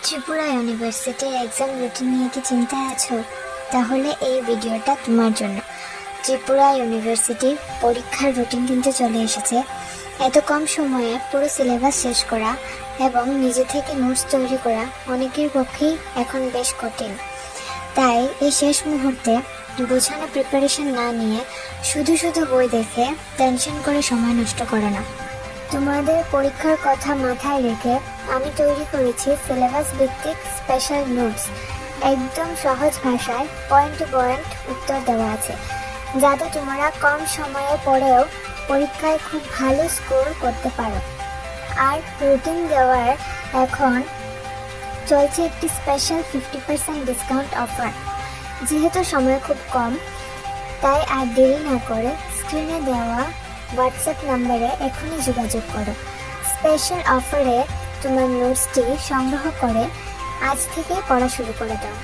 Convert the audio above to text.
ত্রিপুরা ইউনিভার্সিটির exam routine নিয়ে কি চিন্তায় আছো? তাহলে এই ভিডিওটা তোমার জন্য। ত্রিপুরা ইউনিভার্সিটির পরীক্ষার রুটিন কিন্তু চলে এসেছে। এত কম সময়ে পুরো সিলেবাস শেষ করা এবং নিজে থেকে নোটস তৈরি করা অনেকের পক্ষেই এখন বেশ কঠিন। তাই এই শেষ মুহূর্তে গোছানো প্রিপারেশন না নিয়ে শুধু বই দেখে টেনশন করে সময় নষ্ট করো না। তোমাদের পরীক্ষার কথা মাথায় রেখে আমি তৈরি করেছি সিলেবাস ভিত্তিক স্পেশাল নোটস। একদম সহজ ভাষায় পয়েন্ট টু পয়েন্ট উত্তর দেওয়া আছে, যাতে তোমরা কম সময়ে পড়েও পরীক্ষায় খুব ভালো স্কোর করতে পারো। আর রুটিন দেওয়ার এখন চলছে একটি স্পেশাল 50% ডিসকাউন্ট অফার। যেহেতু সময় খুব কম, তাই আর দেরি না করে স্ক্রিনে দেওয়া হোয়াটসঅ্যাপ নাম্বারে এখনই যোগাযোগ করো। স্পেশাল অফারে তোমার নোটসটি সংগ্রহ করে আজ থেকেই পড়া শুরু করে দাও।